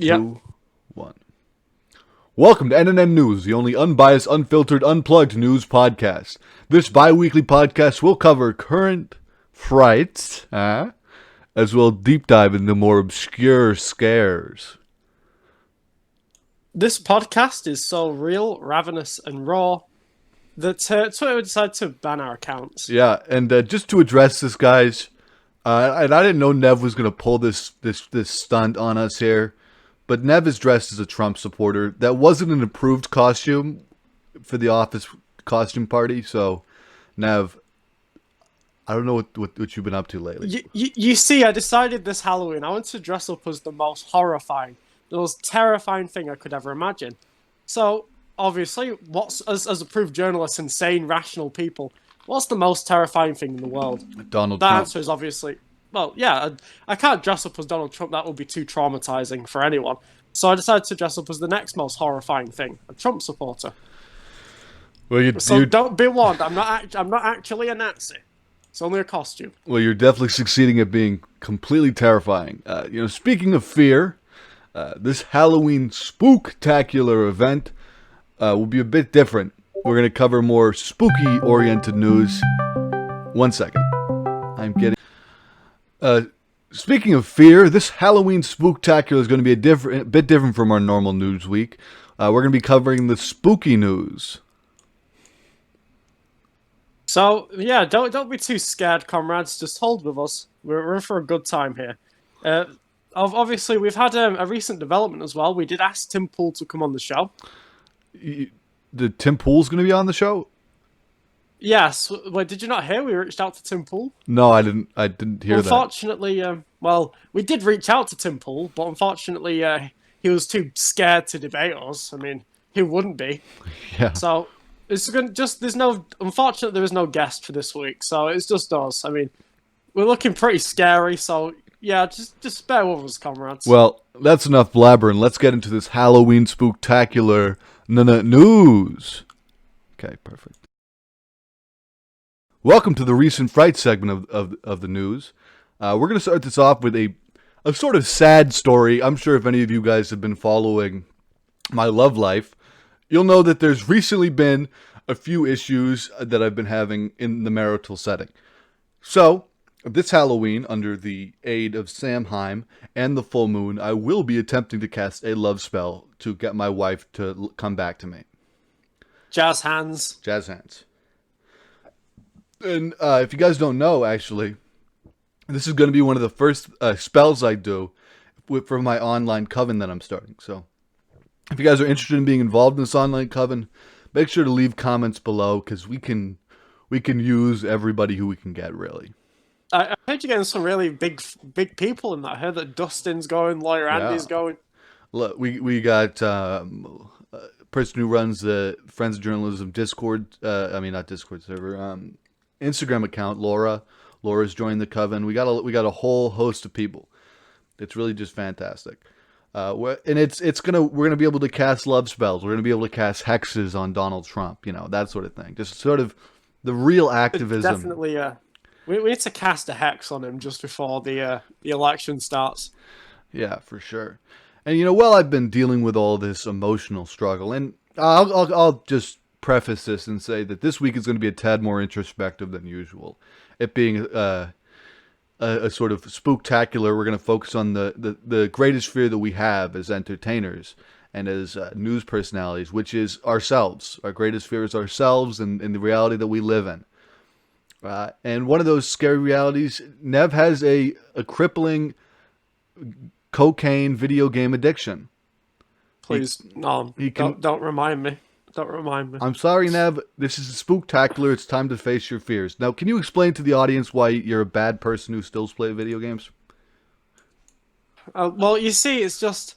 Yep. 2, 1. Welcome to NNN News, the only unbiased, unfiltered, unplugged news podcast. This bi-weekly podcast will cover current frights, as well as deep dive into more obscure scares. This podcast is so real, ravenous, and raw that Twitter decided to ban our accounts. Yeah, and just to address this, guys, and I didn't know Nev was going to pull this stunt on us here, but Nev is dressed as a Trump supporter. That wasn't an approved costume for the office costume party, so Nev, I don't know what you've been up to lately. You see, I decided this Halloween I want to dress up as the most horrifying, the most terrifying thing I could ever imagine. So, obviously, what's as approved journalists and sane, rational people, what's the most terrifying thing in the world? Donald The Trump. answer is obviously, well, yeah, I can't dress up as Donald Trump. That would be too traumatizing for anyone. So I decided to dress up as the next most horrifying thing, a Trump supporter. Well, So don't be warned. I'm not actually a Nazi. It's only a costume. Well, you're definitely succeeding at being completely terrifying. Speaking of fear, this Halloween Spooktacular event will be a bit different. We're going to cover more spooky-oriented news. 1 second. I'm getting... Speaking of fear, this Halloween Spooktacular is going to be a bit different from our normal news week. We're going to be covering the spooky news. So yeah, don't be too scared, comrades. Just hold with us. We're in for a good time here. Obviously, we've had a recent development as well. We did ask Tim Pool to come on the show. Tim Pool's going to be on the show? Yes. Wait, did you not hear? We reached out to Tim Pool. No, I didn't. I didn't hear that. Unfortunately, well, we did reach out to Tim Pool, but unfortunately, he was too scared to debate us. I mean, who wouldn't be? Yeah. So it's there's no. Unfortunately, there is no guest for this week, so it's just us. I mean, we're looking pretty scary, so yeah, just bear with us, comrades. Well, that's enough blabbering. Let's get into this Halloween Spooktacular news. Okay, perfect. Welcome to the Recent Frights segment of the news. We're going to start this off with a sort of sad story. I'm sure if any of you guys have been following my love life, you'll know that there's recently been a few issues that I've been having in the marital setting. So, this Halloween, under the aid of Samhain and the full moon, I will be attempting to cast a love spell to get my wife to come back to me. Jazz hands. Jazz hands. And if you guys don't know, actually, this is going to be one of the first spells I do for my online coven that I'm starting. So, if you guys are interested in being involved in this online coven, make sure to leave comments below because we can use everybody who we can get, really. I heard you're getting some really big people in that. I heard that Dustin's going, Lawyer Andy's going. Look, we got a person who runs the Friends of Journalism Discord. Not Discord server. Instagram account, Laura. Laura's joined the coven. We got a whole host of people. It's really just fantastic. We're gonna be able to cast love spells. We're gonna be able to cast hexes on Donald Trump. That sort of thing. Just sort of the real activism. Definitely, we need to cast a hex on him just before the election starts. Yeah, for sure. And while I've been dealing with all this emotional struggle, and I'll just preface this and say that this week is going to be a tad more introspective than usual. It being a sort of spooktacular, we're going to focus on the greatest fear that we have as entertainers and as news personalities, which is ourselves. Our greatest fear is ourselves and the reality that we live in. And one of those scary realities, Nev has a crippling cocaine video game addiction. Please, no, don't remind me. Don't remind me. I'm sorry, Nev. This is a spooktacular. It's time to face your fears. Now, can you explain to the audience why you're a bad person who still plays video games? Well, you see, it's just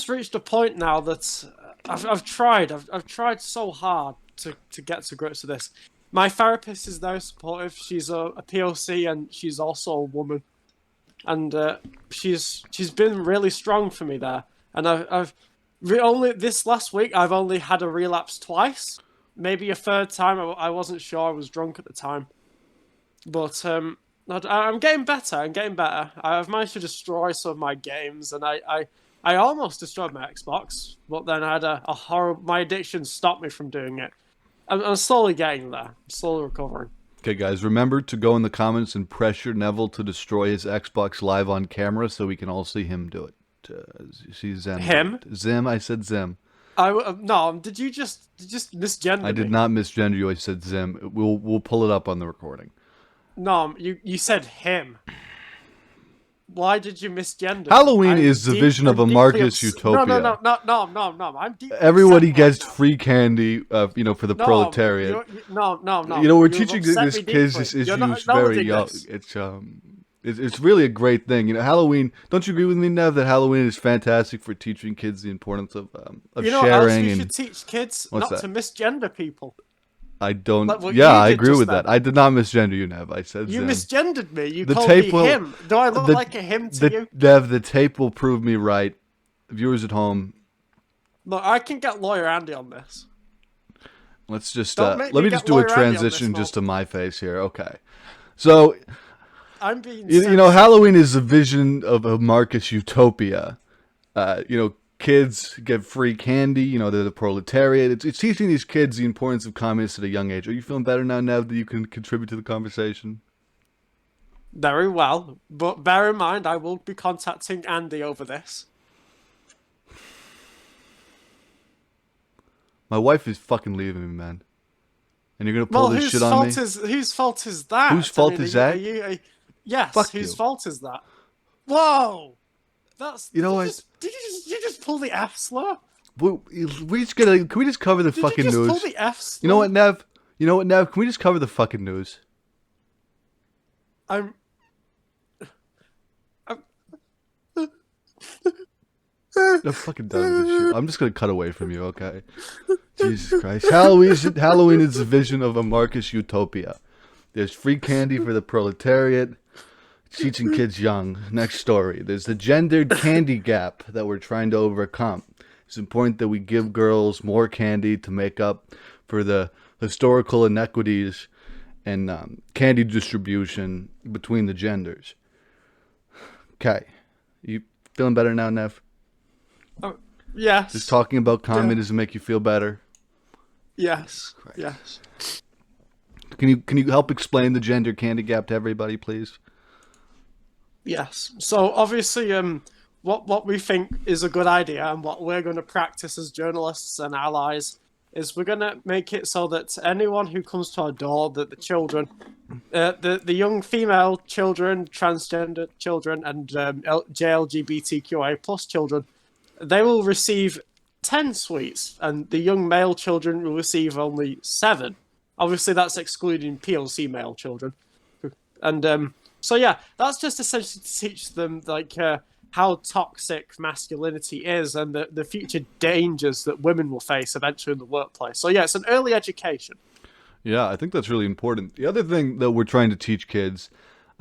reached a point now that I've tried so hard to get to grips with this. My therapist is very supportive. She's a POC and she's also a woman, and she's been really strong for me there. And I've only this last week I've only had a relapse twice, maybe a third time. I wasn't sure. I was drunk at the time, but I'm getting better. I'm getting better. I've managed to destroy some of my games, and I almost destroyed my Xbox, but then I had a horrible. My addiction stopped me from doing it. I'm slowly getting there. I'm slowly recovering. Okay, guys, remember to go in the comments and pressure Neville to destroy his Xbox live on camera so we can all see him do it. See Zim. Him? Zim, I said Zim. No. Did you just misgender me? I did not misgender you. I said Zim. We'll pull it up on the recording. No, you said him. Why did you misgender? Halloween is the vision of a Markus Utopia. No. I'm deeply Everybody upset gets right free candy, for the proletariat. No. We're teaching these kids this issues very young. It's really a great thing. Halloween. Don't you agree with me, Nev, that Halloween is fantastic for teaching kids the importance of sharing? You should teach kids not to misgender people. I don't. Like Yeah, I agree with that. I did not misgender you, Nev. I said you Zim. misgendered me. You called me him. Do I look like a him to you? Nev, the tape will prove me right. Viewers at home. Look, I can get Lawyer Andy on this. Let's just let me just do a transition just to my face here. Okay, so I'm being. Halloween is the vision of a Markus Utopia. Kids get free candy. They're the proletariat. It's teaching these kids the importance of communists at a young age. Are you feeling better now, Nev, that you can contribute to the conversation? Very well, but bear in mind, I will be contacting Andy over this. My wife is fucking leaving me, man. And you're gonna pull this shit on me? Whose fault is that? Whose fault is that? Yes, Fuck whose you. fault is that? Whoa! That's... You know what? Did you just pull the F slur? Can we just cover the fucking news? Did you just pull the F slur? You know what, Nev? Can we just cover the fucking news? I'm fucking done with this shit. I'm just gonna cut away from you, okay? Jesus Christ. Halloween is the vision of a Markus Utopia. There's free candy for the proletariat. Teaching kids young. Next story. There's the gendered candy gap that we're trying to overcome. It's important that we give girls more candy to make up for the historical inequities and candy distribution between the genders. Okay. You feeling better now, Nev? Yes. Does talking about communism make you feel better? Yes. Christ. Yes. Can you help explain the gender candy gap to everybody, please? Yes. So obviously, what we think is a good idea, and what we're going to practice as journalists and allies, is we're going to make it so that anyone who comes to our door, that the children, the young female children, transgender children, and JLGBTQIA plus children, they will receive 10 sweets, and the young male children will receive only 7. Obviously, that's excluding PLC male children, and so yeah, that's just essentially to teach them how toxic masculinity is and the future dangers that women will face eventually in the workplace. So yeah, it's an early education. Yeah, I think that's really important. The other thing that we're trying to teach kids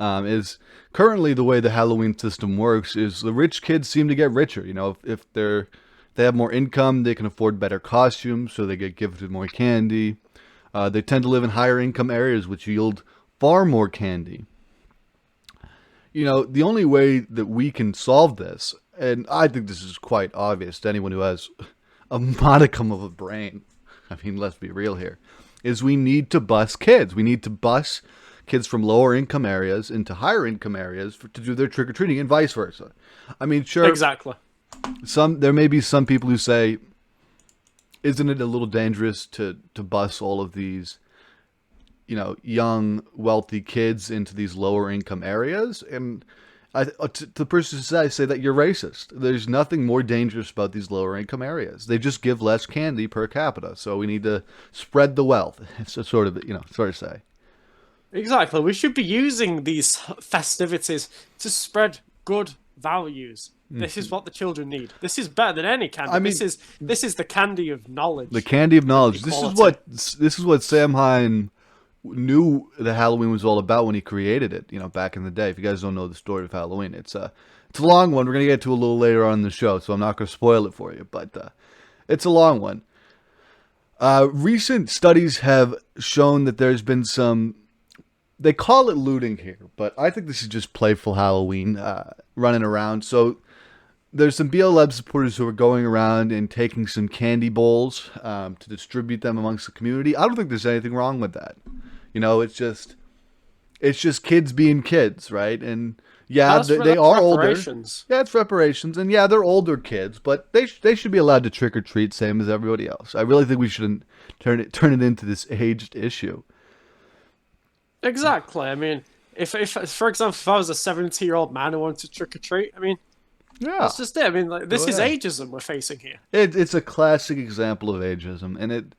is currently the way the Halloween system works is the rich kids seem to get richer. If they have more income, they can afford better costumes, so they get gifted more candy. They tend to live in higher income areas, which yield far more candy. The only way that we can solve this, and I think this is quite obvious to anyone who has a modicum of a brain, I mean, let's be real here, is we need to bus kids. We need to bus kids from lower income areas into higher income areas to do their trick-or-treating and vice versa. I mean, sure. Exactly. There may be some people who say, isn't it a little dangerous to bus all of these young, wealthy kids into these lower income areas? And to the person who says, I say that you're racist. There's nothing more dangerous about these lower income areas. They just give less candy per capita. So we need to spread the wealth. It's a sort of say. Exactly. We should be using these festivities to spread good values. This is what the children need. This is better than any candy. I mean, this is the candy of knowledge. The candy of knowledge. This is what Sam Hine knew that Halloween was all about when he created it, back in the day. If you guys don't know the story of Halloween, it's a long one. We're going to get to a little later on in the show, so I'm not going to spoil it for you, but it's a long one. Recent studies have shown that there's been some they call it looting here, but I think this is just playful Halloween running around. So there's some BLM supporters who are going around and taking some candy bowls to distribute them amongst the community. I don't think there's anything wrong with that. It's just kids being kids, right? And yeah, they are older. Yeah, it's reparations, and yeah, they're older kids, but they should be allowed to trick or treat, same as everybody else. I really think we shouldn't turn it into this aged issue. Exactly. I mean, if for example, if I was a 70-year-old man who wanted to trick or treat, I mean, Yeah, that's just it. I mean, like, this is ageism we're facing here. it's a classic example of ageism, and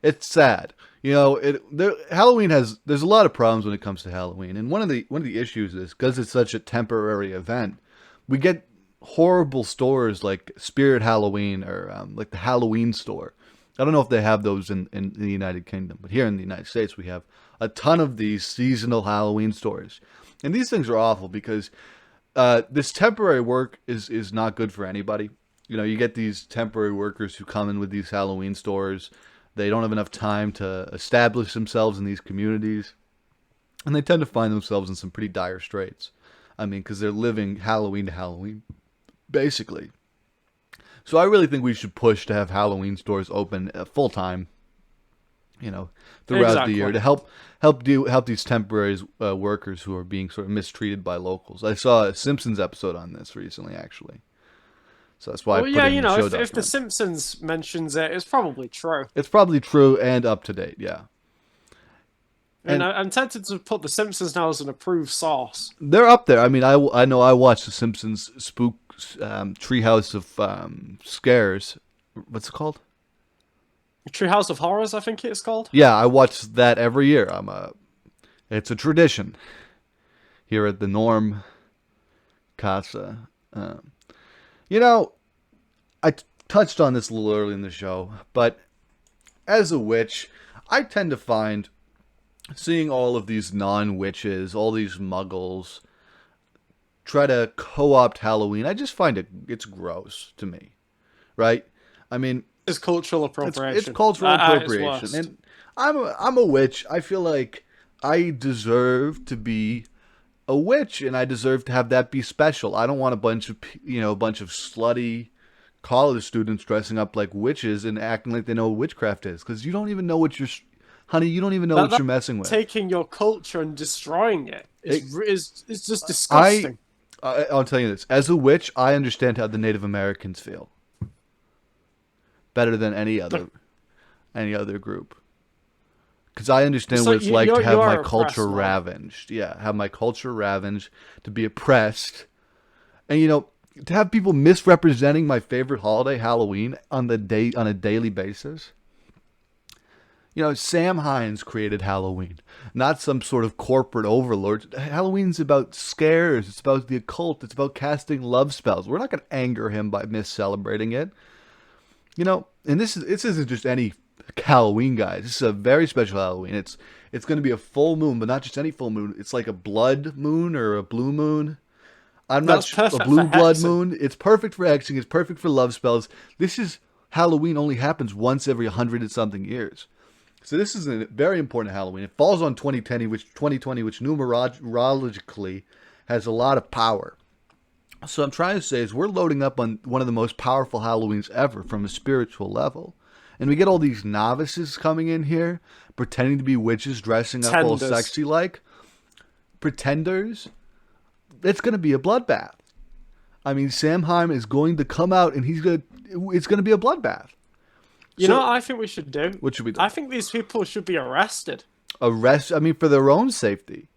it's sad. Halloween there's a lot of problems when it comes to Halloween, and one of the issues is because it's such a temporary event, we get horrible stores like Spirit Halloween or like the Halloween store. I don't know if they have those in the United Kingdom, but here in the United States we have a ton of these seasonal Halloween stores, and these things are awful because this temporary work is not good for anybody. You get these temporary workers who come in with these Halloween stores. They don't have enough time to establish themselves in these communities. And they tend to find themselves in some pretty dire straits. I mean, because they're living Halloween to Halloween, basically. So I really think we should push to have Halloween stores open full time, throughout the year to help these temporary workers who are being sort of mistreated by locals. I saw a Simpsons episode on this recently, actually. So that's why I put it in the show if The Simpsons mentions it, it's probably true. It's probably true and up to date, yeah. And I'm tempted to put The Simpsons now as an approved source. They're up there. I mean, I know I watched The Simpsons Treehouse of Scares. What's it called? Treehouse of Horrors, I think it's called. Yeah, I watch that every year. It's a tradition here at the Norm Casa. I touched on this a little early in the show, but as a witch, I tend to find seeing all of these non-witches, all these muggles, try to co-opt Halloween. I just find it's gross to me, right? I mean, it's cultural appropriation. It's cultural appropriation, and I'm a witch. I feel like I deserve to be a witch, and I deserve to have that be special. I don't want a bunch of slutty college students dressing up like witches and acting like they know what witchcraft is, because you don't even know what you're messing with. Taking your culture and destroying it is just disgusting. I'll tell you this: as a witch, I understand how the Native Americans feel better than any other group. Because I understand what it's like to have my culture ravaged. Yeah, have my culture ravaged, to be oppressed. And, to have people misrepresenting my favorite holiday, Halloween, on a daily basis. Sam Hines created Halloween, not some sort of corporate overlord. Halloween's about scares. It's about the occult. It's about casting love spells. We're not going to anger him by mis-celebrating it. And this isn't just any Halloween, guys. This is a very special Halloween. It's going to be a full moon, but not just any full moon. It's like a blood moon or a blue moon. A blue blood moon. It's perfect for hexing. It's perfect for love spells. Halloween only happens once every 100 and something years. So this is a very important Halloween. It falls on 2020, which numerologically has a lot of power. So I'm trying to say is we're loading up on one of the most powerful Halloweens ever from a spiritual level. And we get all these novices coming in here, pretending to be witches, dressing up all sexy like. Pretenders. It's going to be a bloodbath. I mean, Sam Heim is going to come out and it's going to be a bloodbath. You know what I think we should do? What should we do? I think these people should be arrested. For their own safety.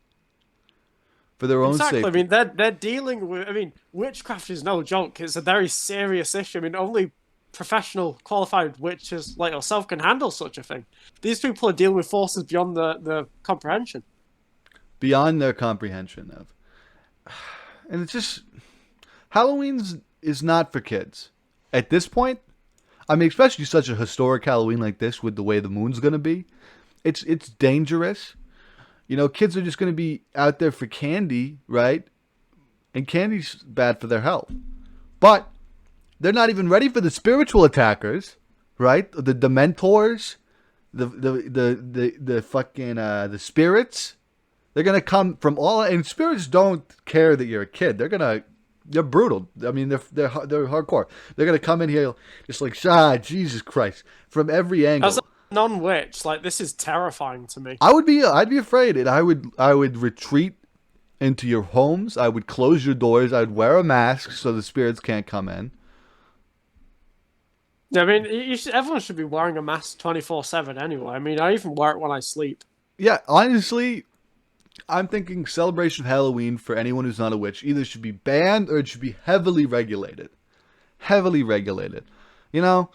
For their own safety. I mean, they're dealing with... I mean, witchcraft is no joke. It's a very serious issue. I mean, only professional, qualified witches like yourself can handle such a thing. These people are dealing with forces beyond the comprehension. Beyond their comprehension of. And it's just... Halloween is not for kids. At this point, I mean, especially such a historic Halloween like this with the way the moon's going to be, it's dangerous. Kids are just going to be out there for candy, right? And candy's bad for their health. But they're not even ready for the spiritual attackers, right? The Dementors, the fucking the spirits, They're gonna come from all, and spirits don't care that you're a kid. They're brutal. I mean, they're hardcore. They're gonna come in here just like, Jesus Christ, from every As a angle. non-witch, like this is terrifying to me. I'd be afraid, and I would retreat into your homes. I would close your doors. I'd wear a mask so the spirits can't come in. I mean, everyone should be wearing a mask 24/7 anyway. I mean, I even wear it when I sleep. Yeah, honestly, I'm thinking celebration of Halloween for anyone who's not a witch either should be banned or it should be heavily regulated. Heavily regulated. You know,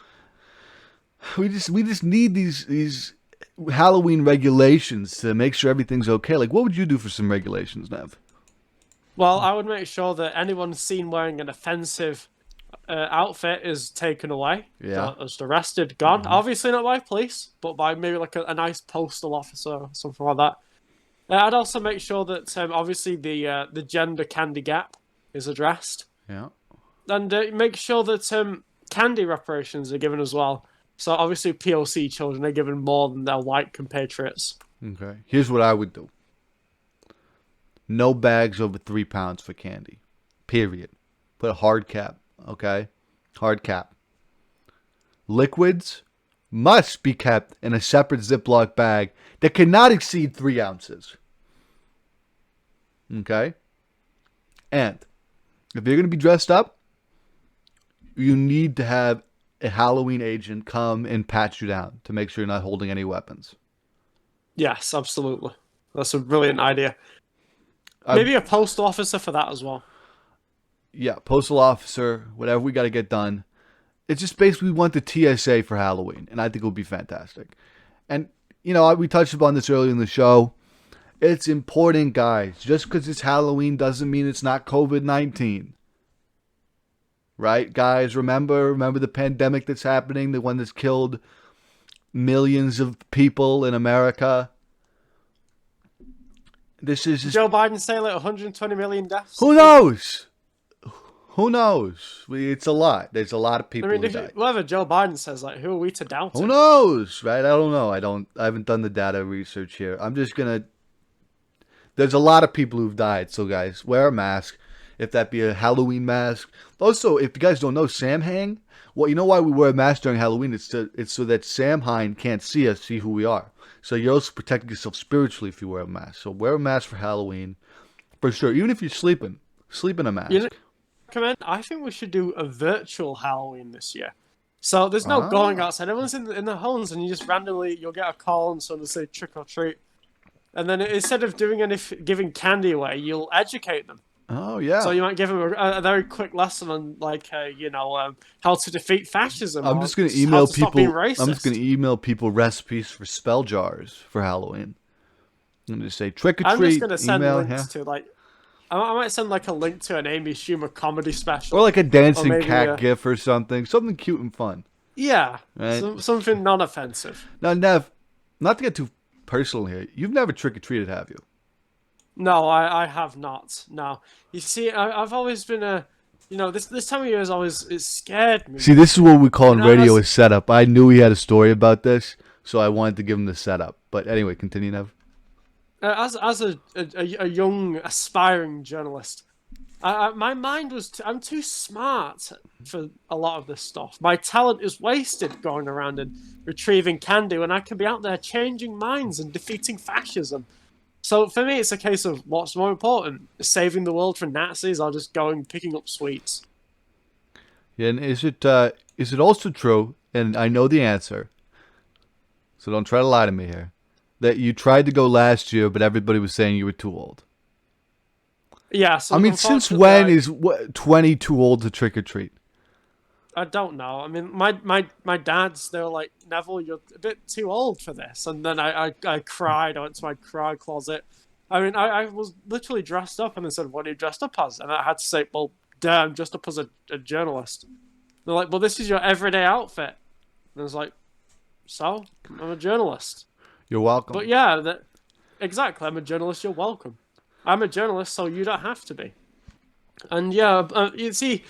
we just need these Halloween regulations to make sure everything's okay. Like, what would you do for some regulations, Nev? Well, I would make sure that anyone seen wearing an offensive outfit is taken away. Yeah. Just arrested, gone. Obviously not by police, but by maybe like a nice postal officer or something like that. I'd also make sure that obviously the gender candy gap is addressed. Yeah. And make sure that candy reparations are given as well. So obviously POC children are given more than their white compatriots. Okay. Here's what I would do. No bags over 3 pounds for candy. Period. Put a hard cap. Okay? Hard cap. Liquids must be kept in a separate Ziploc bag that cannot exceed 3 ounces. Okay? And if you're going to be dressed up, you need to have a Halloween agent come and pat you down to make sure you're not holding any weapons. Yes, absolutely. That's a brilliant idea. Maybe a postal officer for that as well. Yeah, postal officer, whatever we got to get done. It's just basically we want the TSA for Halloween, and I think it would be fantastic. And, you know, we touched upon this earlier in the show. It's important, guys. Just because it's Halloween doesn't mean it's not COVID-19. Right, guys? Remember the pandemic that's happening, the one that's killed millions of people in America. This is just... Joe Biden say like 120 million deaths. Who knows? Who knows? It's a lot. There's a lot of people who died. Whatever Joe Biden says, like, who are we to doubt it? Who knows, right? I don't know. I haven't done the data research here. I'm just gonna... There's a lot of people who've died. So, guys, wear a mask. If that be a Halloween mask. Also, if you guys don't know, Samhain, well, you know why we wear a mask during Halloween? It's so that Samhain can't see us, see who we are. So you're also protecting yourself spiritually if you wear a mask. So wear a mask for Halloween. For sure. Even if you're sleeping, sleep in a mask. I think we should do a virtual Halloween this year. So there's no going outside. Everyone's in their homes, and you just randomly, you'll get a call and someone will say trick or treat. And then instead of giving candy away, you'll educate them. Oh, yeah. So you might give them a very quick lesson on, like, how to defeat fascism. I'm just going to email people. I'm just going to email people recipes for spell jars for Halloween. I'm going to say trick or treat. I'm just going to send links to, like, I might send like a link to an Amy Schumer comedy special, or like a dancing cat gif or something cute and fun. Yeah, right? Something non-offensive. Now, Nev, not to get too personal here, you've never trick or treated, have you? No, I have not. No, you see, I've always been this time of year it scared me. See, this is what we call in radio a setup. I knew he had a story about this, so I wanted to give him the setup. But anyway, continue, Nev. As a young aspiring journalist, my mind was I'm too smart for a lot of this stuff. My talent is wasted going around and retrieving candy when I could be out there changing minds and defeating fascism. So for me, it's a case of what's more important: saving the world from Nazis or just picking up sweets. Yeah, and is it also true? And I know the answer, so don't try to lie to me here. That you tried to go last year, but everybody was saying you were too old. Yeah, so I mean, since when is 20 too old to trick or treat? I don't know. I mean, my dad's, they were like, Neville, you're a bit too old for this. And then I cried. I went to my cry closet. I mean, I was literally dressed up, and they said, what are you dressed up as? And I had to say, well, I'm dressed up as a journalist. They're like, well, this is your everyday outfit. And I was like, so? I'm a journalist. You're welcome. But yeah, exactly. I'm a journalist. You're welcome. I'm a journalist, so you don't have to be. And yeah, you see,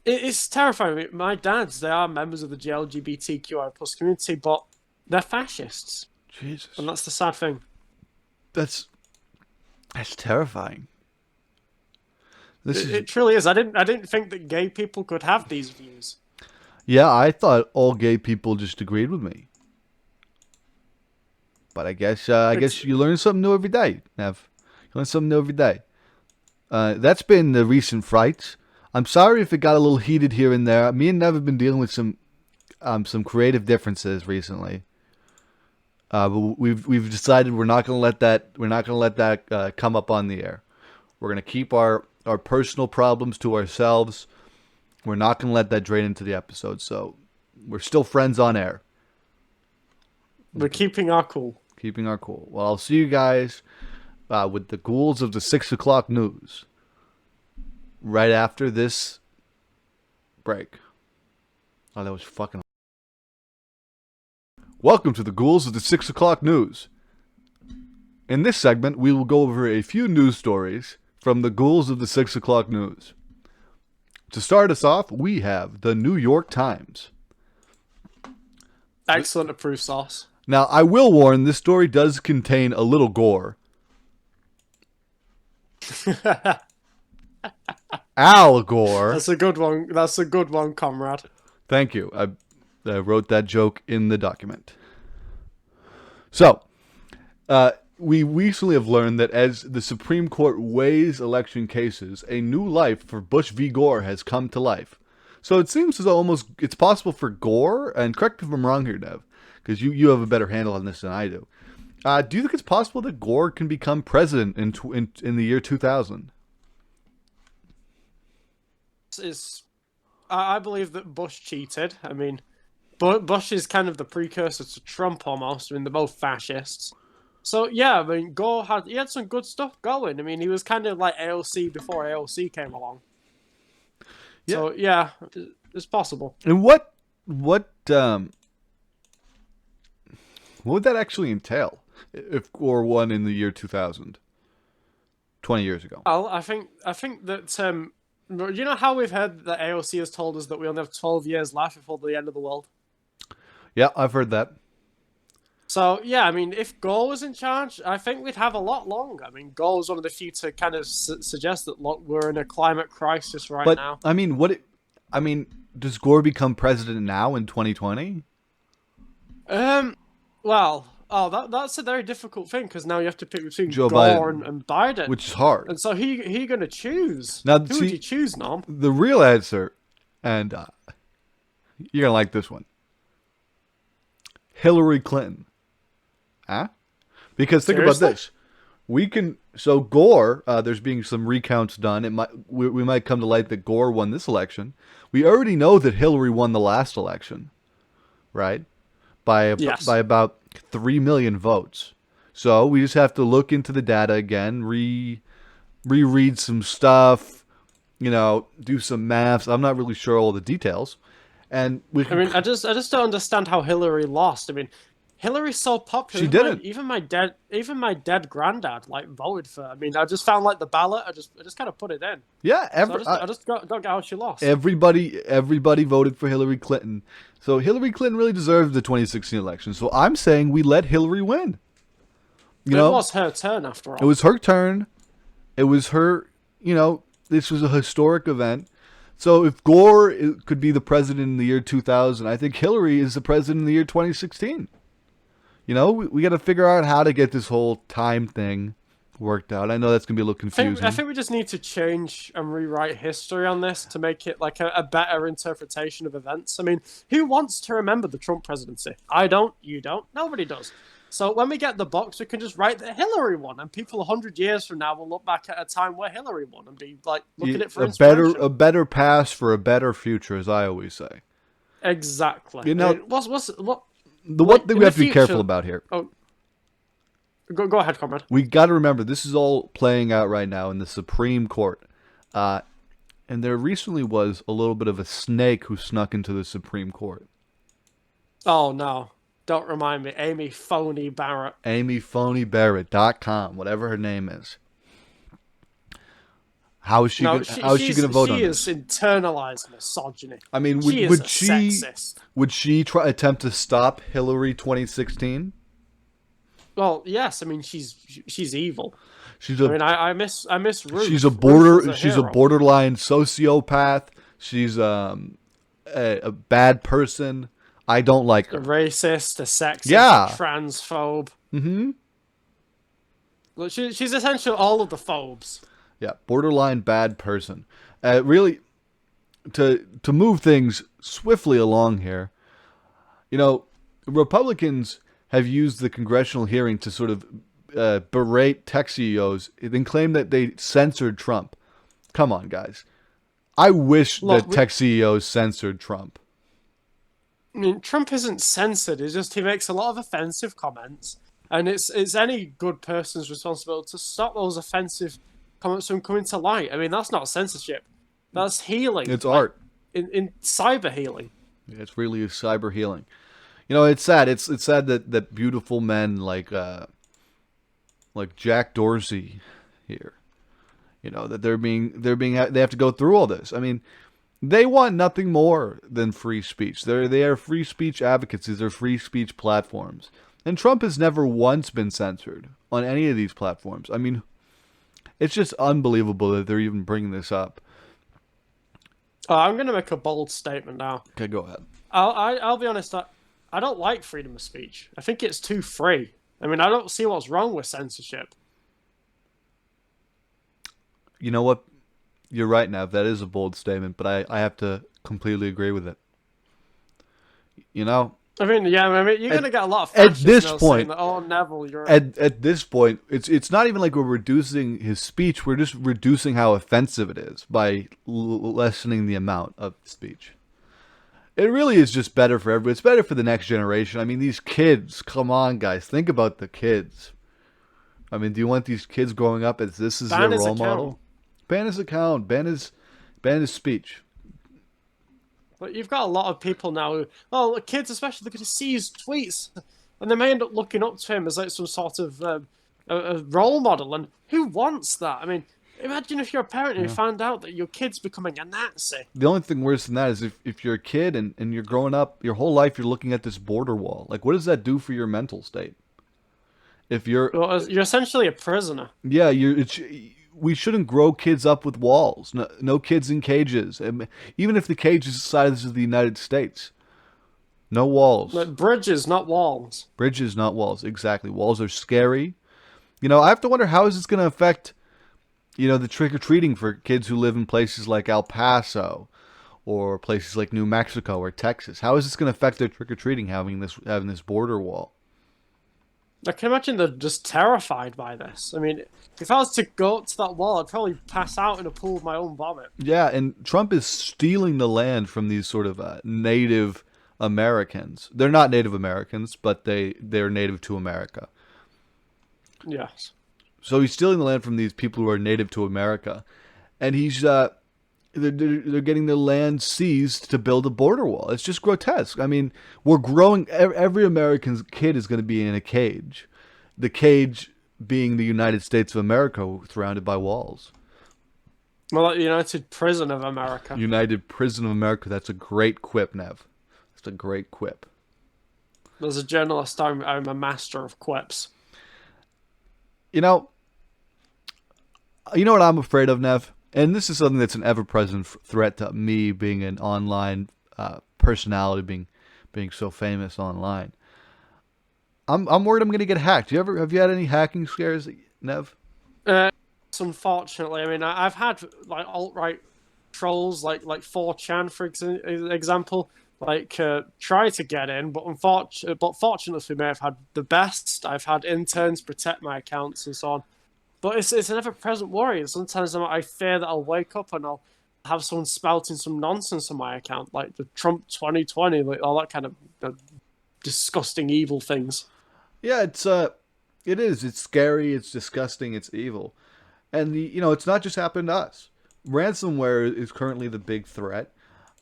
it's terrifying. My dads, they are members of the LGBTQI plus community, but they're fascists. Jesus. And that's the sad thing. That's That's terrifying. It truly is. I didn't think that gay people could have these views. Yeah, I thought all gay people just agreed with me. But I guess you learn something new every day, Nev. You learn something new every day. That's been the Recent Frights. I'm sorry if it got a little heated here and there. Me and Nev have been dealing with some creative differences recently. But we've decided we're not gonna let that come up on the air. We're gonna keep our personal problems to ourselves. We're not gonna let that drain into the episode. So we're still friends on air. We're keeping our cool. Keeping our cool. Well, I'll see you guys with the Ghouls of the 6 o'clock news right after this break. Oh, that was fucking. Welcome to the Ghouls of the 6 o'clock news. In this segment, we will go over a few news stories from the Ghouls of the 6 o'clock news. To start us off, we have the New York Times. Excellent approved sauce. Now, I will warn, this story does contain a little gore. Al Gore. That's a good one. That's a good one, comrade. Thank you. I wrote that joke in the document. So, we recently have learned that as the Supreme Court weighs election cases, a new life for Bush v. Gore has come to life. So it seems as though it's possible for Gore, and correct me if I'm wrong here, Nev, because you have a better handle on this than I do. Do you think it's possible that Gore can become president in the year 2000? I believe that Bush cheated. I mean, Bush is kind of the precursor to Trump almost. I mean, they're both fascists. So yeah, I mean, Gore had some good stuff going. I mean, he was kind of like AOC before AOC came along. Yeah. So yeah, it's possible. And what would that actually entail if Gore won in the year 2000, 20 years ago? Well, I think that you know how we've heard that AOC has told us that we only have 12 years left before the end of the world? Yeah, I've heard that. So, yeah, I mean, if Gore was in charge, I think we'd have a lot longer. I mean, Gore was one of the few to kind of suggest that, look, we're in a climate crisis now. But, I mean, does Gore become president now in 2020? Well, that's a very difficult thing, because now you have to pick between Joe Gore Biden, and Biden. Which is hard. And so he going to choose. Now, who would you choose, Norm? The real answer, and you're going to like this one. Hillary Clinton. Huh? Because think about this. So Gore, there's being some recounts done. We might come to light that Gore won this election. We already know that Hillary won the last election, right? By about 3 million votes. So we just have to look into the data again, reread some stuff, do some maths. I'm not really sure all the details. I just don't understand how Hillary lost. I mean, Hillary's so popular. She didn't. Even my dead granddad voted for her. I mean, I just found the ballot. I just kind of put it in. Yeah, I just don't get how she lost. Everybody voted for Hillary Clinton. So Hillary Clinton really deserved the 2016 election. So I'm saying we let Hillary win. It was her turn after all. It was her turn. It was her. This was a historic event. So if Gore could be the president in the year 2000, I think Hillary is the president in the year 2016. We got to figure out how to get this whole time thing worked out. I know that's going to be a little confusing. I think we just need to change and rewrite history on this to make it a better interpretation of events. I mean, who wants to remember the Trump presidency? I don't, you don't, nobody does. So when we get the box, we can just write that Hillary won, and people 100 years from now will look back at a time where Hillary won and be looking at it for inspiration. A better past for a better future, as I always say. Exactly. What? The one thing we have to be careful about here. Oh, go ahead, comrade. We got to remember this is all playing out right now in the Supreme Court, and there recently was a little bit of a snake who snuck into the Supreme Court. Oh no! Don't remind me, Amy Phony Barrett. AmyPhonyBarrett.com, whatever her name is. How is she going to vote on this? She is internalized misogyny. I mean, would she attempt to stop Hillary 2016? Well, yes. I mean, she's evil. I mean, I miss Ruth. She's a Ruth was a she's a hero. borderline sociopath. She's a bad person. I don't like A her. racist, a sexist, Yeah. a transphobe. Mm-hmm. Look, she's essentially all of the phobes. Yeah, borderline bad person. Really, to move things swiftly along here, you know, Republicans have used the congressional hearing to sort of berate tech CEOs and claim that they censored Trump. Come on, guys. I wish Look, that tech CEOs censored Trump. I mean, Trump isn't censored. It's just he makes a lot of offensive comments, and it's any good person's responsibility to stop those offensive comments from coming to light. I mean, that's not censorship. That's healing. It's art. In cyber healing. It's really cyber healing. You know, it's sad. It's sad that beautiful men like Jack Dorsey here, you know, that they have to go through all this. I mean, they want nothing more than free speech. They are free speech advocates. These are free speech platforms. And Trump has never once been censored on any of these platforms. I mean, it's just unbelievable that they're even bringing this up. I'm going to make a bold statement now. Okay, go ahead. I'll be honest. I don't like freedom of speech. I think it's too free. I mean, I don't see what's wrong with censorship. You know what? You're right, Nev. That is a bold statement, but I have to completely agree with it. You know? I mean, yeah, I mean, you're going to get a lot of at fascists this now point, saying that, oh, Neville, you're... At this point, it's not even like we're reducing his speech. We're just reducing how offensive it is by lessening the amount of speech. It really is just better for everybody. It's better for the next generation. I mean, these kids, come on, guys. Think about the kids. I mean, do you want these kids growing up as this is their role model? Ban his account. Ban his speech. But you've got a lot of people now who, kids especially, they're going to see his tweets, and they may end up looking up to him as like some sort of a role model. And who wants that? I mean, imagine if you're a parent and you found out that your kid's becoming a Nazi. The only thing worse than that is if you're a kid and you're growing up, your whole life you're looking at this border wall. Like, what does that do for your mental state? If you're essentially a prisoner. Yeah, we shouldn't grow kids up with walls. No kids in cages. Even if the cage is the size of the United States. No walls. Like bridges, not walls. Bridges, not walls. Exactly. Walls are scary. You know, I have to wonder how is this going to affect, you know, the trick-or-treating for kids who live in places like El Paso or places like New Mexico or Texas. How is this going to affect their trick-or-treating having this border wall? I can imagine they're just terrified by this. I mean, if I was to go up to that wall, I'd probably pass out in a pool of my own vomit. Yeah, and Trump is stealing the land from these sort of Native Americans. They're not Native Americans, but they're native to America. Yes. So he's stealing the land from these people who are native to America, and he's they're getting their land seized to build a border wall. It's just grotesque. I mean, we're growing. Every American kid is going to be in a cage. The cage being the United States of America, surrounded by walls. Well, like the United Prison of America. United Prison of America. That's a great quip, Nev. That's a great quip. As a journalist, I'm a master of quips. You know what I'm afraid of, Nev? And this is something that's an ever-present threat to me being an online personality, being so famous online. I'm worried I'm going to get hacked. Have you had any hacking scares, Nev? Unfortunately, I mean, I've had like alt-right trolls, like 4chan, for example, like try to get in, but fortunately for me, I've had the best. I've had interns protect my accounts and so on. But it's an ever-present worry. And sometimes I fear that I'll wake up and I'll have someone spouting some nonsense on my account, like the Trump 2020, like all that kind of disgusting, evil things. Yeah, it is. It's scary. It's disgusting. It's evil. And it's not just happened to us. Ransomware is currently the big threat.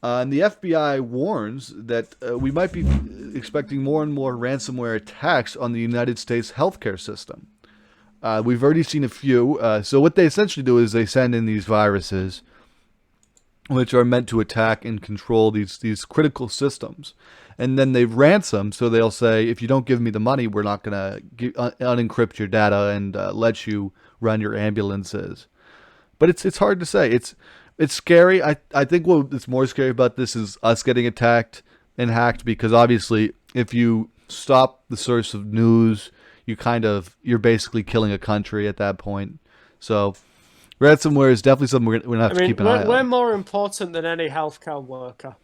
And the FBI warns that we might be expecting more and more ransomware attacks on the United States healthcare system. We've already seen a few. So what they essentially do is they send in these viruses, which are meant to attack and control these critical systems. And then they ransom, so they'll say, if you don't give me the money, we're not going to unencrypt your data and let you run your ambulances. But it's hard to say. It's scary. I think what's more scary about this is us getting attacked and hacked, because obviously if you stop the source of news, you're basically killing a country at that point. So ransomware is definitely something we're gonna have to keep an eye on. We're more important than any healthcare worker.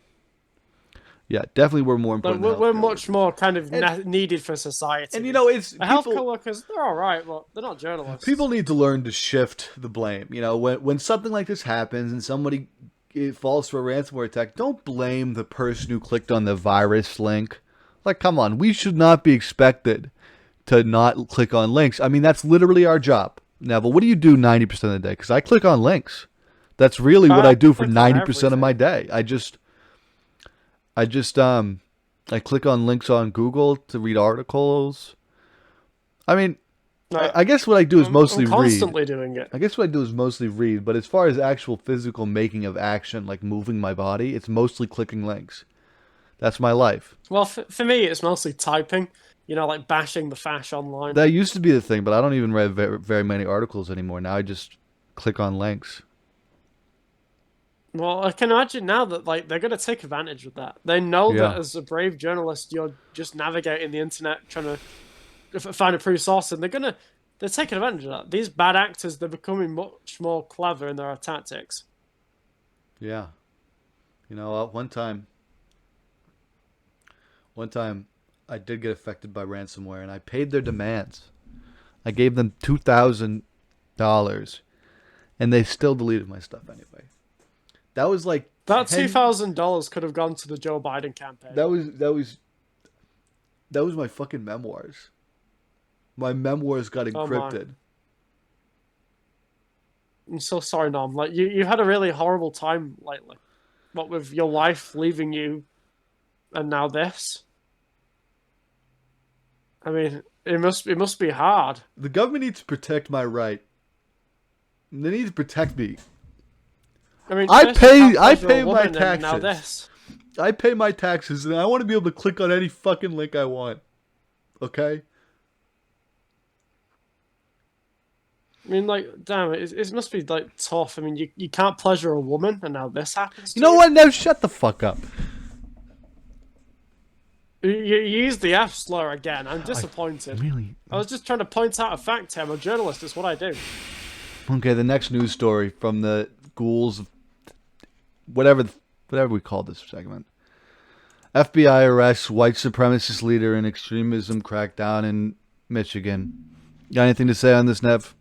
Yeah, definitely we're more important. We're much more kind of needed for society. And you know, it's healthcare workers. They're all right, but they're not journalists. People need to learn to shift the blame. You know, when something like this happens and somebody falls for a ransomware attack, don't blame the person who clicked on the virus link. Like, come on, we should not be expected to not click on links. I mean, that's literally our job. Neville, what do you do 90% of the day? Because I click on links. That's really what I do for 90% of my day. I click on links on Google to read articles. I mean, I guess what I do is mostly read. I'm constantly doing it. I guess what I do is mostly read, but as far as actual physical making of action, like moving my body, it's mostly clicking links. That's my life. Well, for me, it's mostly typing. You know, like bashing the fash online. That used to be the thing, but I don't even read very many articles anymore. Now I just click on links. Well, I can imagine now that they're going to take advantage of that. They know that as a brave journalist, you're just navigating the internet trying to find a true source, and they're taking advantage of that. These bad actors, they're becoming much more clever in their tactics. Yeah. You know, one time I did get affected by ransomware, and I paid their demands. I gave them $2,000, and they still deleted my stuff anyway. That was like that $2,000 could have gone to the Joe Biden campaign. That was my fucking memoirs. My memoirs got encrypted. I'm so sorry, Norm. Like you had a really horrible time lately. What with your wife leaving you, and now this. I mean, it must be hard. The government needs to protect my right. They need to protect me. I mean, I pay my taxes. Now this. I pay my taxes, and I want to be able to click on any fucking link I want. Okay? I mean, like, damn it must be like tough. I mean, you can't pleasure a woman, and now this happens. You know what? Now shut the fuck up. You used the F slur again. I'm disappointed. I was just trying to point out a fact here. I'm a journalist. It's what I do. Okay, the next news story from the Ghouls, whatever we call this segment. FBI arrests white supremacist leader in extremism crackdown in Michigan. Got anything to say on this, Nev?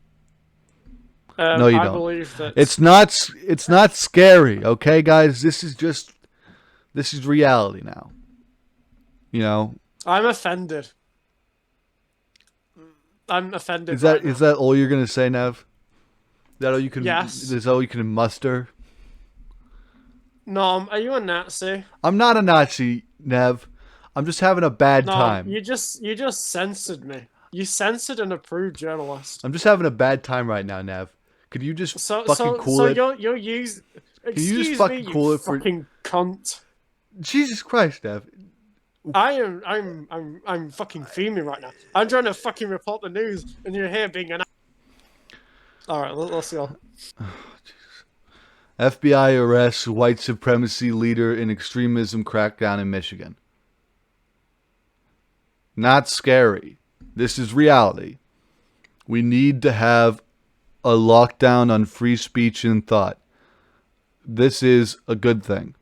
No, you don't. I believe that it's not scary, okay, guys? This is reality now. You know, I'm offended. I'm offended. Is that all you're gonna say, Nev? Is that all you can? Yes. Is that all you can muster? Norm, are you a Nazi? I'm not a Nazi, Nev. I'm just having a bad time. You just censored me. You censored an approved journalist. I'm just having a bad time right now, Nev. Could you just fucking cool it? So you're using. Excuse you fucking me, cool you it for fucking cunt. Jesus Christ, Nev. I'm fucking fuming right now. I'm trying to fucking report the news, and you're here being an. All right, let's go. Oh, FBI arrests white supremacy leader in extremism crackdown in Michigan. Not scary. This is reality. We need to have a lockdown on free speech and thought. This is a good thing.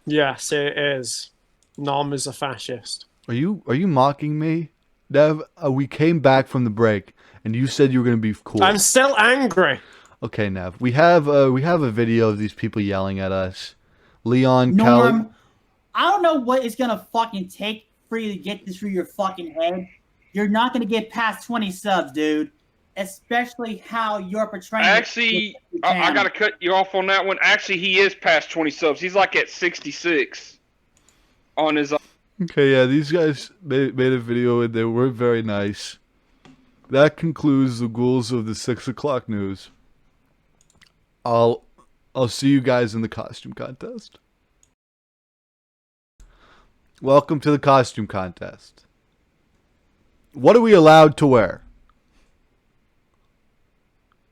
Yes, it is. Norm is a fascist. Are you mocking me, Nev? We came back from the break, and you said you were going to be cool. I'm still angry. Okay, Nev. We have a video of these people yelling at us. Leon, Norm, I don't know what it's gonna fucking take for you to get this through your fucking head. You're not gonna get past 20 subs, dude. Especially how you're portraying. Actually, I gotta cut you off on that one. Actually, he is past 20 subs. He's like at 66 on his. Okay, yeah, these guys made a video and they were very nice. That concludes the Ghouls of the 6 o'clock news. I'll see you guys in the costume contest. Welcome to the costume contest. What are we allowed to wear?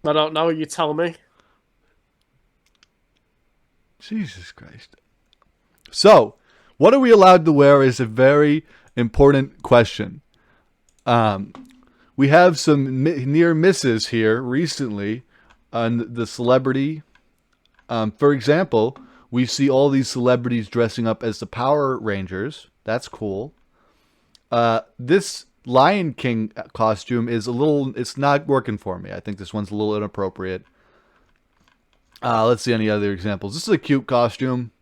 I don't know. You tell me. Jesus Christ. So, what are we allowed to wear is a very important question. We have some near misses here recently on the celebrity. For example, we see all these celebrities dressing up as the Power Rangers. That's cool. This Lion King costume is it's not working for me. I think this one's a little inappropriate. Let's see any other examples. This is a cute costume.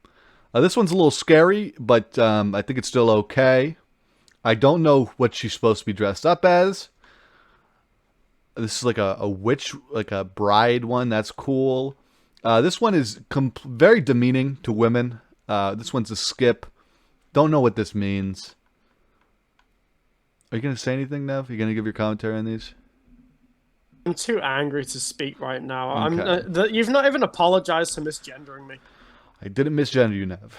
This one's a little scary, but I think it's still okay. I don't know what she's supposed to be dressed up as. This is like a witch, like a bride one. That's cool. This one is very demeaning to women. This one's a skip. Don't know what this means. Are you going to say anything, Nev? Are you going to give your commentary on these? I'm too angry to speak right now. Okay. You've not even apologized for misgendering me. I didn't misgender you, Nev.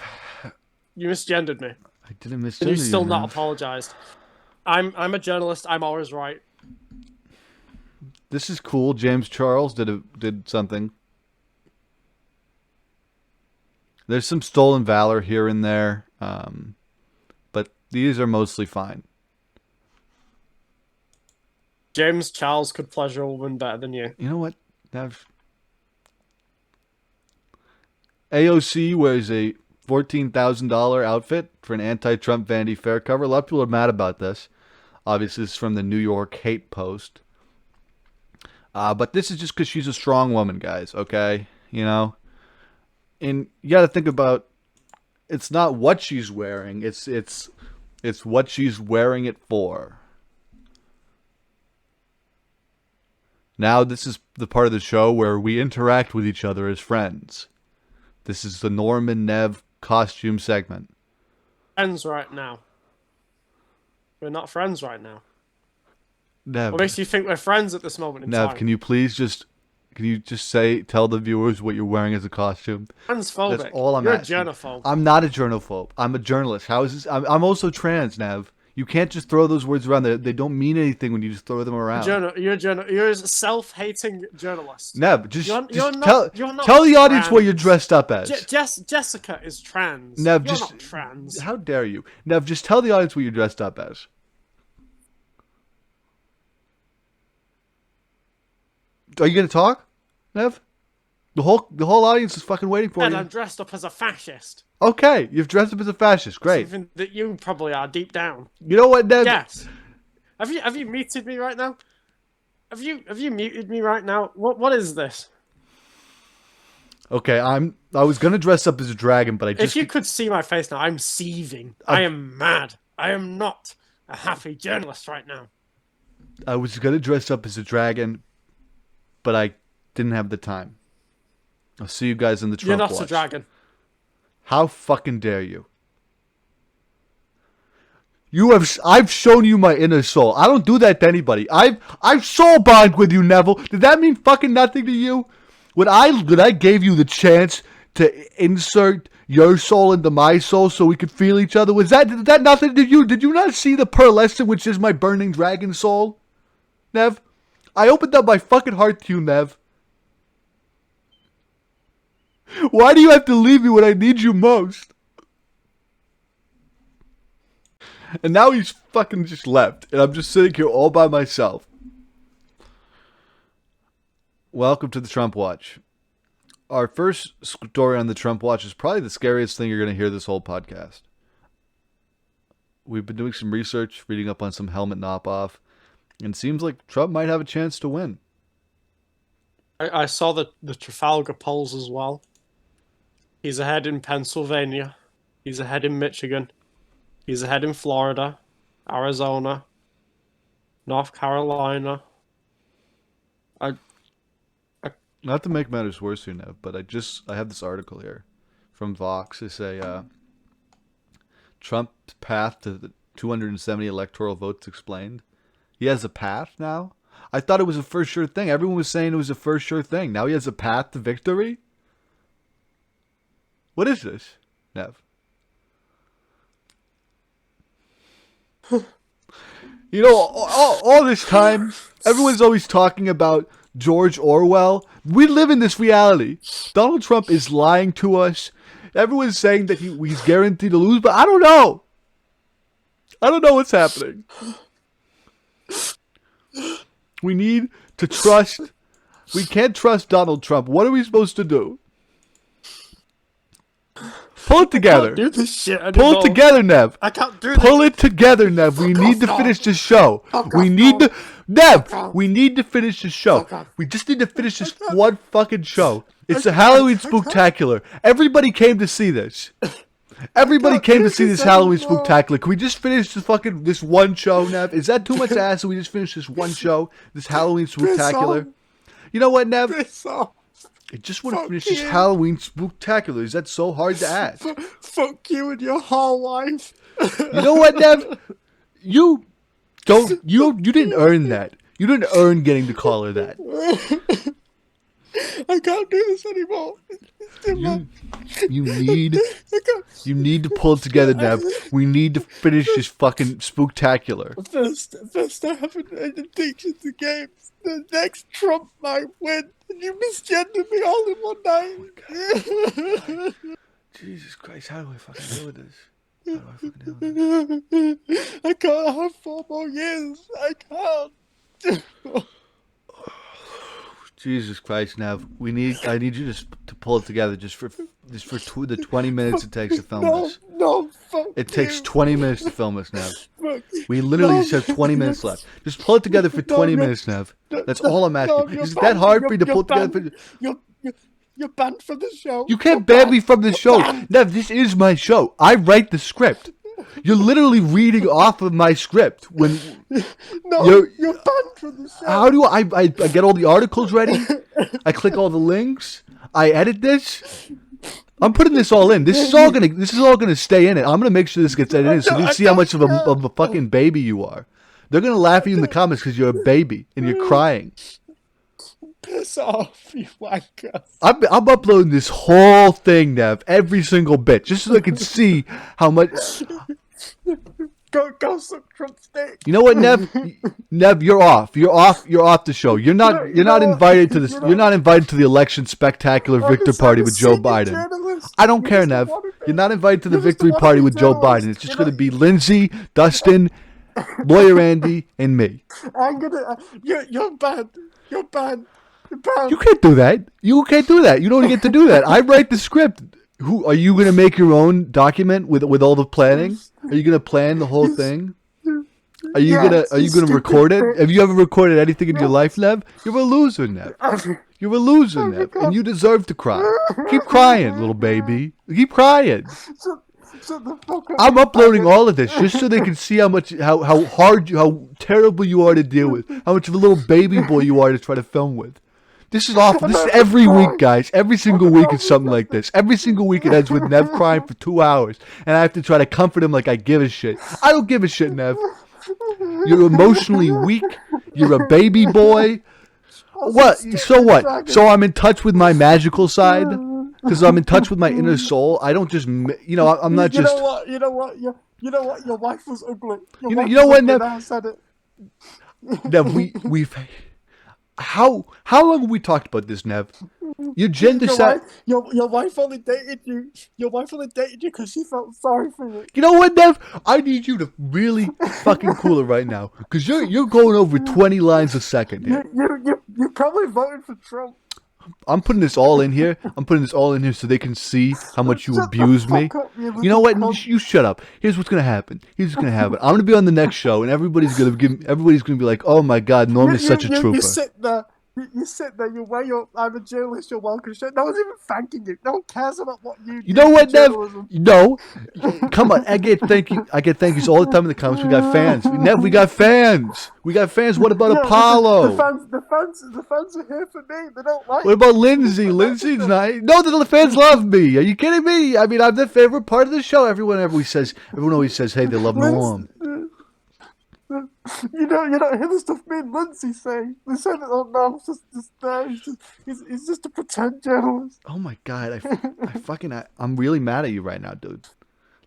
You misgendered me. I didn't misgender And you, you've still not Nev. apologized. I'm a journalist. I'm always right. This is cool. James Charles did something. There's some stolen valor here and there, but these are mostly fine. James Charles could pleasure a woman better than you. You know what, Nev? AOC wears a $14,000 outfit for an anti-Trump Vanity Fair cover. A lot of people are mad about this. Obviously, this is from the New York Hate Post. But this is just because she's a strong woman, guys, okay? You know? And you got to think about, it's not what she's wearing, it's what she's wearing it for. Now this is the part of the show where we interact with each other as friends. This is the Norm and Nev costume segment. Friends right now. We're not friends right now. Nev, What makes you think we're friends at this moment in Nev, time? can you just tell the viewers what you're wearing as a costume? Transphobic. That's all I'm You're asking. a germaphobe. I'm not a germaphobe. I'm a journalist. How is this? I'm also trans, Nev. You can't just throw those words around. They don't mean anything when you just throw them around. You're a self-hating journalist. Nev, just You're tell not the audience trans. what you're dressed up as. Jessica is trans. Nev, You're just not trans. how dare you? Nev, just tell the audience what you're dressed up as. Are you gonna talk, Nev? The whole audience is fucking waiting for And you. I'm dressed up as a fascist. Okay, you've dressed up as a fascist. Great. Something that you probably are deep down. You know what, Nev? Yes. Have you muted me right now? Have you muted me right now? What is this? Okay, I was gonna dress up as a dragon, but I just If you could see my face now, I'm seething. I am mad. I am not a happy journalist right now. I was gonna dress up as a dragon, but I didn't have the time. I'll see you guys in the Trump You're not Watch. a dragon. How fucking dare you? I've shown you my inner soul. I don't do that to anybody. I've soul bond with you, Neville. Did that mean fucking nothing to you? When I gave you the chance to insert your soul into my soul so we could feel each other, did that nothing to you? Did you not see the pearlescent, which is my burning dragon soul? Nev? I opened up my fucking heart to you, Nev. Why do you have to leave me when I need you most? And now he's fucking just left. And I'm just sitting here all by myself. Welcome to the Trump Watch. Our first story on the Trump Watch is probably the scariest thing you're going to hear this whole podcast. We've been doing some research, reading up on some helmet knockoff. And it seems like Trump might have a chance to win. I saw the Trafalgar polls as well. He's ahead in Pennsylvania. He's ahead in Michigan. He's ahead in Florida, Arizona, North Carolina. Not to make matters worse here, Nev, but I have this article here from Vox. They say Trump's path to the 270 electoral votes explained. He has a path now? I thought it was a for sure thing. Everyone was saying it was a for sure thing. Now he has a path to victory? What is this, Nev? You know, all this time, everyone's always talking about George Orwell. We live in this reality. Donald Trump is lying to us. Everyone's saying that he's guaranteed to lose, but I don't know. I don't know what's happening. We need to trust. We can't trust Donald Trump. What are we supposed to do? Pull it together. I can't do this shit anymore. Pull it together, Nev. I can't do this. Pull it together, Nev. We need to finish this show. We need to... Nev, we need to finish this show. We just need to finish this one fucking show. It's the Halloween Spooktacular. Everybody came to see this. Everybody came to see this Halloween Spooktacular. Can we just finish this one show, Nev? Is that too much to ask? So we just finish this one show, this Halloween Spooktacular. You know what, Nev? I just want to finish this Halloween Spooktacular. Is that so hard to ask? Fuck you and your whole life. You know what, Nev? You didn't earn that. You didn't earn getting to call her that. I can't do this anymore. You need to pull it together, Nev. We need to finish this fucking Spooktacular. First I have an addiction to games. The next Trump might win. And you misgendered me all in one night. Jesus Christ, how do I fucking deal with this? How do I fucking deal with this? I can't have 4 more years. I can't. Jesus Christ, Nev. I need you to pull it together just for the 20 minutes it takes to film this. No, fuck It takes you. 20 minutes to film this, Nev. Fuck. We literally just have 20 minutes left. Just pull it together for 20 minutes, Nev. That's all I'm asking. Is it that hard for you to pull it together? You're banned from the show. You can't ban me from the show. Nev, this is my show. I write the script. You're literally reading off of my script when you're banned from the show. How do I get all the articles ready? I click all the links. I edit this. I'm putting this all in. This is all gonna stay in it. I'm gonna make sure this gets edited in so you can see how much of a fucking baby you are. They're gonna laugh at you in the comments because you're a baby and you're crying. Piss off, you wanker. I'm uploading this whole thing, Nev, every single bit, just so I can see how much. Go suck Trump's dick. You know what, Nev? Nev, you're off. You're off the show. You're not invited to this. You're not invited to the election spectacular victory party with Joe Biden. I don't care, Nev. You're not invited to the victory party with Joe Biden. It's just going to be Lindsay, Dustin, Lawyer Andy, and me. You're banned. You're banned. You can't do that. You can't do that. You don't get to do that. I write the script. Who are you going to make your own document with all the planning? Are you going to plan the whole thing? Are you gonna record it? Have you ever recorded anything in your life, Nev? You're a loser, Nev. You're a loser, Nev, and you deserve to cry. Keep crying, little baby. Keep crying. I'm uploading all of this just so they can see how terrible you are to deal with, how much of a little baby boy you are to try to film with. This is awful. This is every week, guys. Every single week is something like this. Every single week it ends with Nev crying for 2 hours, and I have to try to comfort him like I give a shit. I don't give a shit, Nev. You're emotionally weak. You're a baby boy. What? So what? So I'm in touch with my magical side? Because I'm in touch with my inner soul? I don't just, I'm not just... You know what? Your wife was ugly. You know what, Nev? Nev, we've... How long have we talked about this, Nev? Your gender set. Your wife only dated you. Your wife only dated you because she felt sorry for you. You know what, Nev? I need you to really fucking cool it right now, because you're going over 20 lines a second here. You probably voted for Trump. I'm putting this all in here. So they can see how much you abuse me. You know what? You shut up. Here's what's gonna happen. I'm gonna be on the next show, and everybody's gonna be like, "Oh my God, Norm is such a trooper." You sit there. You wear your "I'm a journalist, you're welcome" shirt. No one's even thanking you. No one cares about what you do. You know what, Nev? No. Come on. I get thank yous all the time in the comments. We got fans. Nev, we got fans. What about Apollo? The fans are here for me. They don't like. What about Lindsay? Lindsay's not. No, the fans love me. Are you kidding me? I mean, I'm the favorite part of the show. Everyone always says, hey, they love Norm. You don't hear the stuff me and Lindsay say. They say that, oh no, he's just a pretend journalist. Oh my God, I'm really mad at you right now, dude.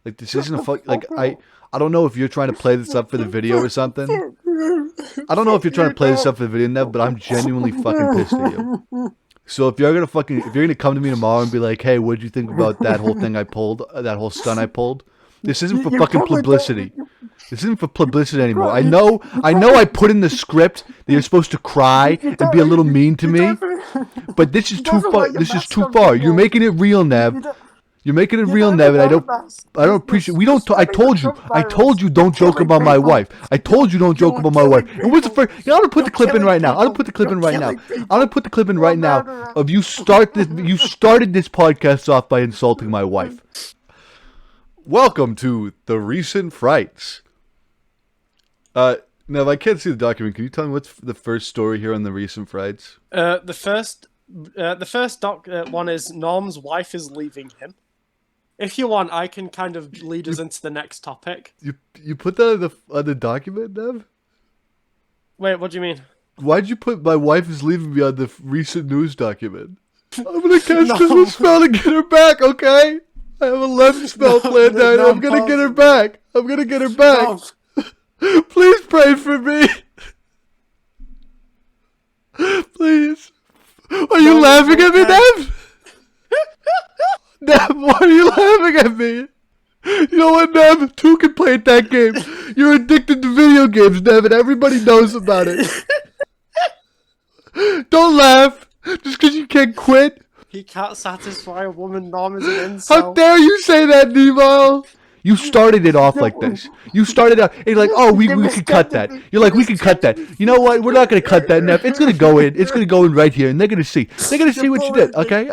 Like, this isn't a fuck. Like, I don't know if you're trying to play this up for the video or something. I don't know if you're trying to play this up for the video, Nev, but I'm genuinely fucking pissed at you. So if you're gonna come to me tomorrow and be like, hey, what'd you think about that whole thing I pulled, that whole stunt I pulled? This isn't for fucking publicity. This isn't for publicity anymore. I know I put in the script that you're supposed to cry and be a little mean to me, but this is too far. This is too far. You're making it real, Nev. You're making it real, Nev, and I don't appreciate. We don't. I told you don't joke about my wife. I told you don't joke about my wife. And what's the first? I'm gonna put the clip in right now. I'm gonna put the clip in right now of you started this podcast off by insulting my wife. Welcome to the Recent Frights. Nev, I can't see the document. Can you tell me what's the first story here on the Recent Frights? The first one is Norm's wife is leaving him. If you want, I can kind of lead us into the next topic. You put that on the document, Nev? Wait, what do you mean? Why'd you put my wife is leaving me on the recent news document? I'm gonna catch this spell and get her back, okay? I have a left spell planned out. I'm gonna get her back. I'm gonna get her back. Please pray for me. Please. Are you laughing at me, Nev? Nev, why are you laughing at me? You know what, Nev? Two can play at that game. You're addicted to video games, Nev, and everybody knows about it. Don't laugh. Just because you can't quit. He can't satisfy a woman. Norm is an incel. How dare you say that, Nemo? You started it off like this. You started out, and you're like, oh, we can cut that. You're like, we can cut that. You know what? We're not going to cut that, Nev. It's going to go in. It's going to go in right here, and they're going to see. They're going to see what you did. Okay?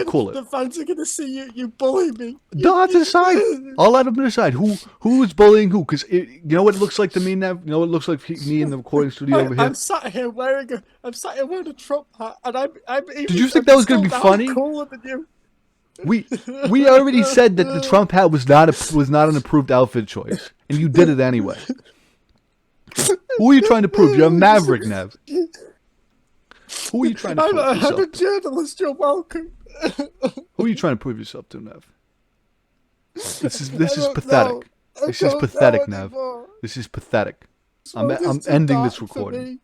Cool it. The fans are going to see you bully me. No, decide. I'll let them decide who is bullying who. Because you know what it looks like to me, Nev? You know what it looks like me in the recording studio over here? I'm sat here wearing a Trump hat, and I'm Did you think that was going to be funny? Cooler than you. We already said that the Trump hat was not an approved outfit choice, and you did it anyway. Who are you trying to prove? You're a maverick, Nev. Who are you trying to prove yourself? I'm a journalist. You're welcome. Who are you trying to prove yourself to, Nev? This is pathetic. This is pathetic, Nev. This is pathetic. I'm ending this recording.